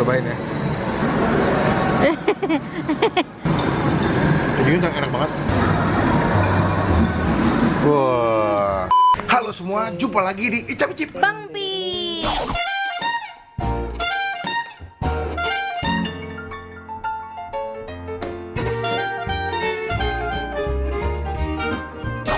Cobain ya. Kejunya enak banget. Wah. Halo semua, jumpa lagi di Icap Icip Bang Pi.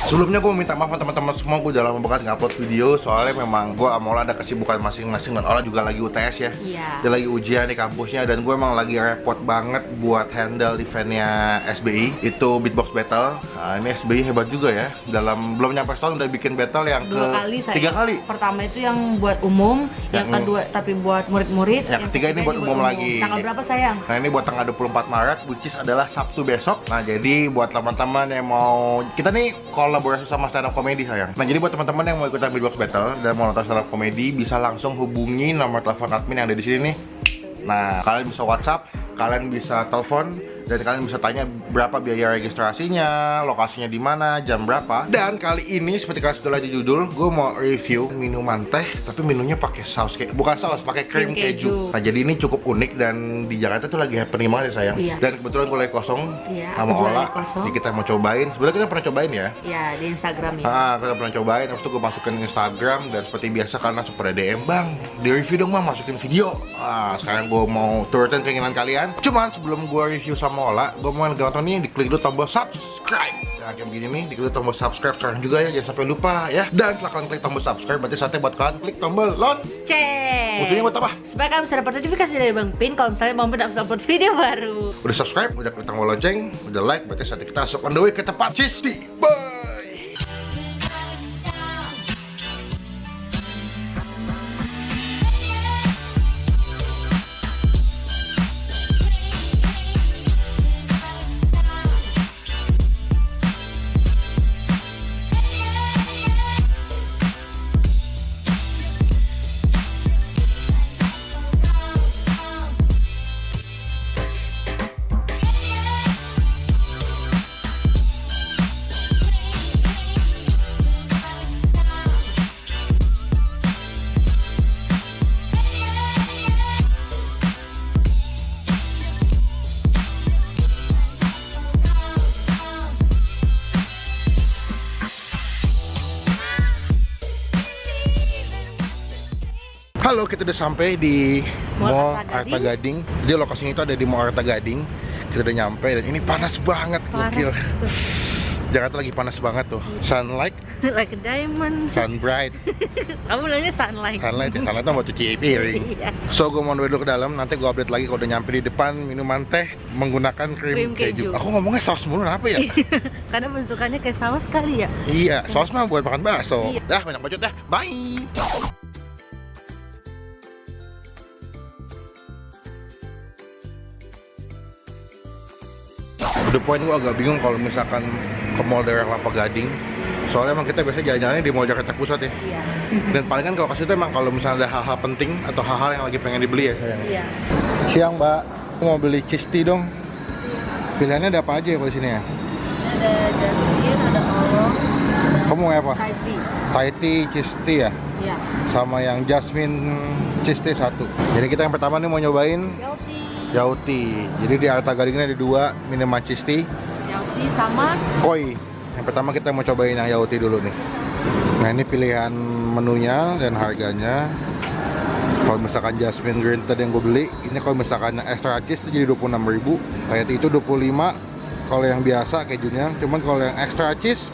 Sebelumnya gue minta maaf teman-teman semua, gue udah lama banget nge-upload video. Soalnya memang gue sama Ola ada kesibukan masing-masing. Dan Ola juga lagi UTS ya. Iya. Dia lagi ujian di kampusnya. Dan gue emang lagi repot banget buat handle eventnya SBI. Itu Beatbox Battle. Nah ini SBI hebat juga ya. Belum nyampe setahun udah bikin battle yang tiga kali. Pertama itu yang buat umum, yang kedua tapi buat murid-murid, yang ketiga ini buat umum lagi. Tanggal berapa sayang? Nah ini buat tanggal 24 Maret, which is adalah Sabtu besok. Nah jadi buat teman-teman yang mau, kita nih kolaborasi sama stand up comedy sayang. Nah jadi buat teman-teman yang mau ikutan Beatbox Battle dan mau nonton stand up comedy, bisa langsung hubungi nomor telepon admin yang ada di sini nih. Nah kalian bisa WhatsApp, kalian bisa telepon, dan kalian bisa tanya berapa biaya registrasinya, lokasinya di mana, jam berapa. Dan kali ini seperti kalian sudah lihat di judul, gue mau review minuman teh, tapi minunya pakai saus bukan saus, pakai krim keju. Nah jadi ini cukup unik dan di Jakarta tuh lagi happening banget ya sayang. Iya. Dan kebetulan gue lagi kosong sama aku juga Ola, lagi kosong. jadi kita mau cobain. Sebenarnya kita pernah cobain ya. Iya, di Instagram ya. Kita pernah cobain, habis itu gue masukin ke Instagram. Dan seperti biasa karena super DM, bang, di review dong bang, masukin video. Sekarang gue mau turutin keinginan kalian. Cuman sebelum gue review sama Ola, gue mau nonton nih, diklik dulu tombol subscribe. Nah kayak begini nih, diklik tombol subscribe sekarang juga ya, jangan sampai lupa ya. Dan setelah kalian klik tombol subscribe, berarti saatnya buat kalian klik tombol lonceng. Fungsinya buat apa? Supaya kalian bisa dapat notifikasi dari Bang Pin kalau misalnya Bang Pin dapat upload video baru. Udah subscribe, udah klik tombol lonceng, udah like, berarti saatnya kita masuk on the way ke tempat Cisti. Bye. Halo, kita udah sampai di Mall Arta Gading. Jadi lokasinya itu ada di Mall Arta Gading. Kita udah nyampe dan ini panas banget, gokil. Jakarta lagi panas banget tuh. Sunlight, Like a diamond. sun bright. Kamu bilangnya sunlight. Sunlight ya, sunlight tuh mau cuci piring. Iya. So, gue mau dulu ke dalam, nanti gue update lagi kalau udah nyampe di depan minuman teh menggunakan krim keju. Aku ngomongnya saus mulu, kenapa ya? Karena bentukannya kayak saus kali ya. Iya, saus mah buat makan bakso. Iya. Dah, banyak bacot dah. Bye. The point gue agak bingung kalau misalkan ke mall daerah Kelapa Gading. Soalnya emang kita biasanya jalan-jalannya di mall Jakarta Pusat ya. Iya. Dan paling kan kalau ke situ emang kalau misalnya ada hal-hal penting atau hal-hal yang lagi pengen dibeli ya sayang. Iya. Siang mbak, aku mau beli cheese tea dong. Pilihannya ada apa aja ya kalau di sini ya? Ada jasmine, ada oolong. Kamu mau apa? Thai tea. Thai tea, cheese tea ya? Iya. Sama yang jasmine cheese tea 1. Jadi kita yang pertama nih mau nyobain Yauti. Yauti. Jadi di Arta Gading ini ada 2 minuman cheese tea. Yauti sama Koi. Yang pertama kita mau cobain yang Yauti dulu nih. Nah ini pilihan menunya dan harganya. Kalau misalkan jasmine green tadi yang gue beli, ini kalau misalkan yang extra cheese itu jadi 26.000. Kayak itu 25. Kalau yang biasa kejunya, cuman kalau yang extra cheese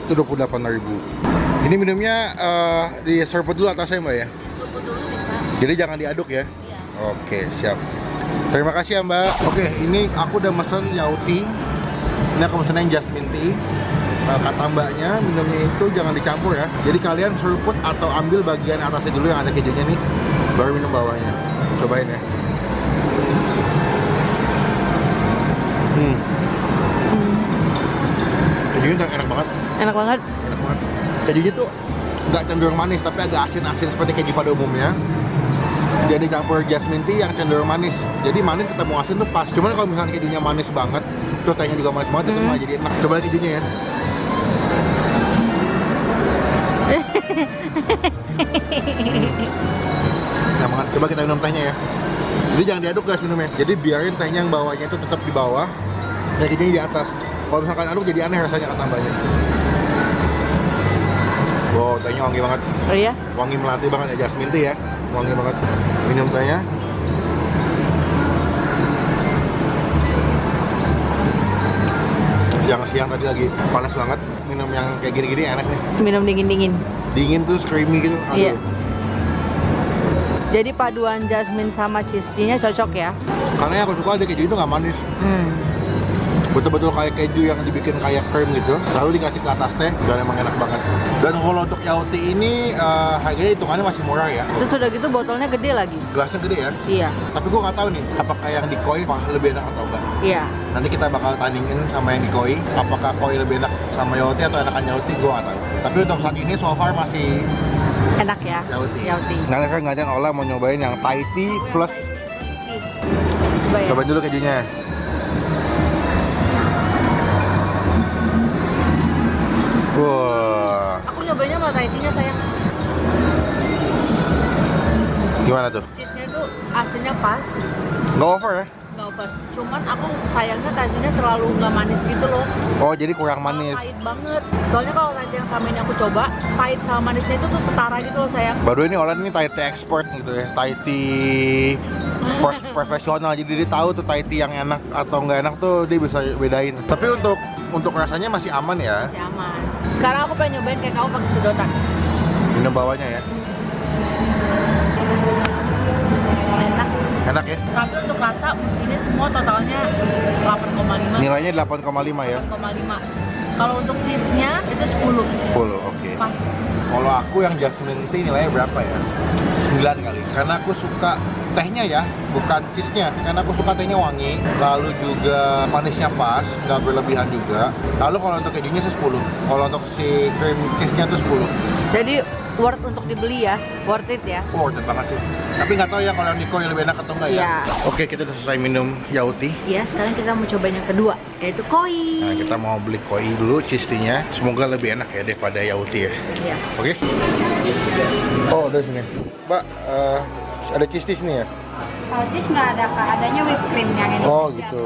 itu 28.000. Ini minumnya di serput dulu atasnya mbak ya. seruput dulu bisa. Jadi jangan diaduk ya. Iya. Oke siap. Terima kasih ya mbak. Oke ini aku udah mesen Yauti. Ini aku mesen yang jasmine tea. Kata mbaknya minumnya itu jangan dicampur ya. Jadi kalian seruput atau ambil bagian atasnya dulu yang ada kejunya nih, baru minum bawahnya. Cobain ya. Kejunya tuh enak banget. Enak banget. Enak banget. Kejunya tuh nggak cenderung manis tapi agak asin-asin seperti keju pada umumnya. Jadi campur jasmine tea yang cenderung manis. Jadi manis ketemu asin tuh pas. Cuman kalau misalnya kejunya manis banget, terus tehnya juga manis banget, itu malah jadi enak. Coba lihat kejunya ya. Enak banget. Coba kita minum tehnya ya. Jadi jangan diaduk guys minumnya. Jadi biarin tehnya yang bawahnya itu tetap di bawah dan kejunya di atas. Kalau misalkan aduk jadi aneh rasanya kata mbaknya. Wow, tehnya wangi banget. Oh iya? Wangi melati banget ya, jasmine tea ya. Wangi banget. Minum tehnya. Siang-siang tadi lagi panas banget. Minum yang kayak gini-gini enak nih. Minum dingin-dingin. Dingin terus creamy gitu. Aduh. Iya. Jadi paduan jasmine sama cheese tea-nya cocok ya? Karena yang aku suka ada keju itu nggak manis. Betul-betul kayak keju yang dibikin kayak krim gitu, lalu dikasih ke atas teh, dan emang enak banget. Dan kalau untuk Yauti ini harganya hitungannya masih murah ya. Terus udah gitu botolnya gede lagi? Gelasnya gede ya. Iya. Tapi gua nggak tahu nih, apakah yang di koi lebih enak atau enggak. Iya. Nanti kita bakal tandingin sama yang di koi, apakah koi lebih enak sama Yauti atau enakan Yauti, gua nggak tahu. Tapi untuk saat ini so far masih Enak ya? Yauti. Yauti. Nah, kan ngajakin Ola mau nyobain yang Thai tea plus. Cheese. Coba ya? Coba dulu kejunya. Wah, Aku nyobainnya sama Thai tea-nya sayang. gimana tuh? Cheese-nya tuh asinnya pas, Nggak over ya? nggak over. Cuman aku sayangnya tadinya terlalu nggak manis gitu loh. Oh, jadi kurang manis. Pahit banget. Soalnya kalau tadi yang sama ini aku coba, pahit sama manisnya itu tuh setara gitu loh sayang. Baru ini Olan ini Thai tea expert gitu ya, Thai tea profesional, jadi dia tahu tuh Thai tea yang enak atau nggak enak tuh dia bisa bedain. Tapi untuk rasanya masih aman ya. Masih aman. Sekarang aku pengen nyobain kayak kamu pakai sedotan. Minum bawahnya ya. Enak. Enak ya. Tapi untuk rasa ini semua totalnya 8,5. Nilainya 8,5 ya. 8,5. Kalau untuk cheese-nya itu 10. 10, oke. Pas. Kalau aku yang jasmine tea nilainya berapa ya? 9 kali. Karena aku suka tehnya ya, bukan cheese-nya. Karena aku suka tehnya wangi, lalu juga manisnya pas, nggak berlebihan juga. Lalu kalau untuk kejunya sih 10. Kalau untuk si cream cheese-nya tuh 10. Jadi worth untuk dibeli ya, worth it ya. Worth it banget sih. Tapi nggak tahu ya kalau yang di koi lebih enak atau enggak ya. Iya. Oke, kita udah selesai minum Yauti. Iya, sekarang kita mau cobain yang kedua, yaitu koi. Nah, kita mau beli koi dulu cheese tea-nya. Semoga lebih enak ya daripada Yauti ya. Iya. Oke. Oh, ada sini. Mbak, ada cheese tea sini ya? Kalau cheese nggak ada kak, adanya whipped cream yang ini. Oh, gitu.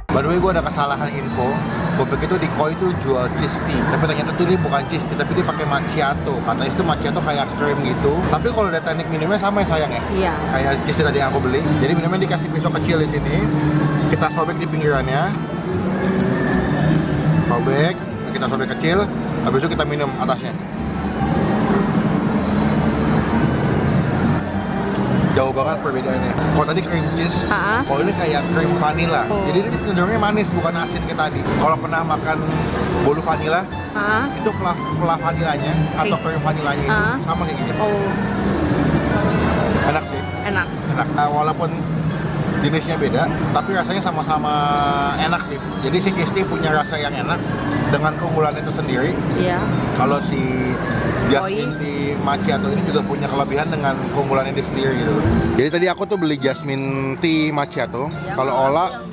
By the way, gue ada kesalahan info. Gue pikir tuh di koi tuh jual cheese tea, tapi ternyata tuh dia bukan cheese tea, tapi dia pakai macchiato. Katanya itu macchiato kayak krim gitu. Tapi kalau ada teknik minumnya sama ya sayang ya. Iya. Kayak cheese tea tadi yang aku beli. Jadi minumnya dikasih pisau kecil di sini. Kita sobek di pinggirannya. Sobek, kita sobek kecil. Habis itu kita minum atasnya. Jauh banget perbedaannya. Kalau tadi cream cheese, kalau ini kayak cream vanilla. Oh. Jadi ini cenderungnya manis, bukan asin kayak tadi. Kalau pernah makan bolu vanilla, itu flavor vanillanya atau cream vanillanya itu sama kayak gitu. Oh, Enak sih, enak. enak. Nah, walaupun jenisnya beda, tapi rasanya sama-sama enak sih. Jadi si cheese tea punya rasa yang enak dengan keunggulan itu sendiri. Iya. Kalau si jasmine tea macchiato ini juga punya kelebihan dengan keunggulan ini sendiri gitu. Jadi tadi aku tuh beli jasmine tea macchiato. Ya, Kalau Ola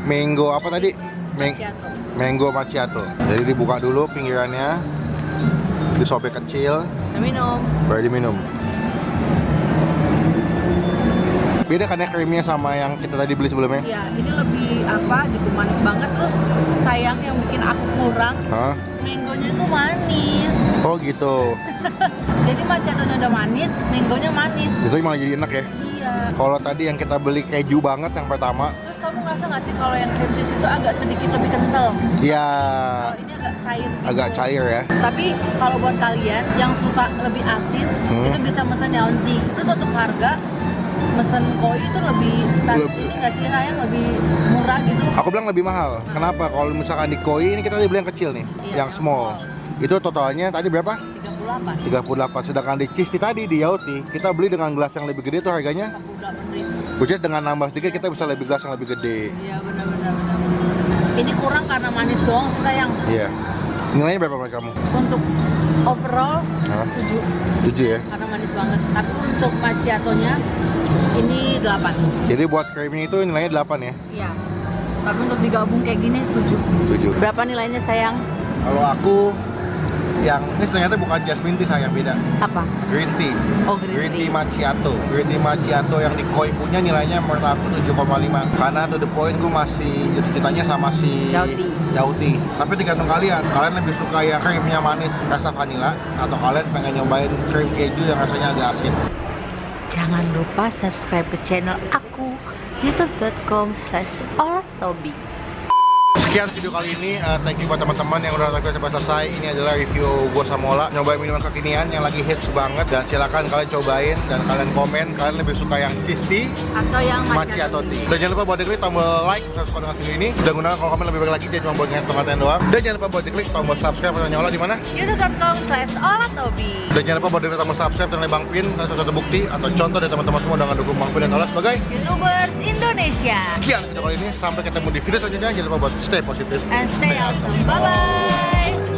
mango apa tadi? Macchiato. Mango macchiato. Jadi dibuka dulu pinggirannya, disobek kecil, Kita minum. baru diminum. Beda kan ya krimnya sama yang kita tadi beli sebelumnya? Iya, ini lebih apa gitu, manis banget. Terus sayang yang bikin aku kurang, Hah? mangonya tuh manis. Oh gitu. Jadi macchiatonya udah manis, mangonya manis. Itu malah jadi enak ya. Iya. Kalau tadi yang kita beli keju banget yang pertama, Terus kamu ngerasa nggak sih kalau yang cream cheese itu agak sedikit lebih kental? ya Kalau ini agak cair gitu. agak cair ya. Tapi kalau buat kalian yang suka lebih asin, itu bisa mesen Yauti. Terus untuk harga, mesen koi itu lebih standar ini nggak sih sayang, lebih murah gitu. Aku bilang lebih mahal. Kenapa? Kalau misalkan di koi ini kita beli yang kecil nih, Iya, yang small. Itu totalnya tadi berapa? 38. 38. Sedangkan di cheese tea tadi di Yauti kita beli dengan gelas yang lebih gede tuh harganya. 48.000. Which is dengan nambah sedikit kita bisa lebih gelas yang lebih gede. Iya benar-benar. Ini kurang karena manis doang sih sayang. Iya. Nilainya berapa menurut kamu? Untuk overall 7 7 ya. karena manis banget. Tapi untuk macchiatonya ini 8. Jadi buat creamnya itu nilainya 8 ya. Iya. Tapi untuk digabung kayak gini 7. 7. Berapa nilainya sayang? Kalau aku yang ini ternyata bukan jasmine tea sayang, beda. Apa? Green tea. Oh, green tea. Macchiato. Green tea macchiato yang di Koi punya nilainya menurut aku 7,5. Karena to the point gue masih jatuh-jatuhnya sama si Yauti. Tapi tergantung kalian. Kalian lebih suka yang krimnya manis rasa vanilla atau kalian pengen nyobain krim keju yang rasanya agak asin. Jangan lupa subscribe ke channel aku youtube.com/olatobi. Sekian video kali ini, thank you buat teman-teman yang udah nonton sampai selesai. Ini adalah review gue sama Ola nyobain minuman kekinian yang lagi hits banget, dan silakan kalian cobain dan kalian komen kalian lebih suka yang cheese tea Atau yang macchiato tea. Dan jangan lupa buat diklik tombol like dan subscribe dengan video ini. Dan gunakan kalau komen lebih baik lagi, jadi cuma buat konten doang. Dan jangan lupa buat diklik tombol subscribe channelnya Ola di mana? youtube.com/olatobi. Dan jangan lupa buat diklik tombol subscribe channel Bang Pin, dan satu bukti atau contoh dari teman-teman semua dengan dukung Bang Pin dan Ola sebagai YouTubers Indonesia. sekian video kali ini. Sampai ketemu di video selanjutnya. Jangan lupa buat stay positif And stay awesome. Bye bye.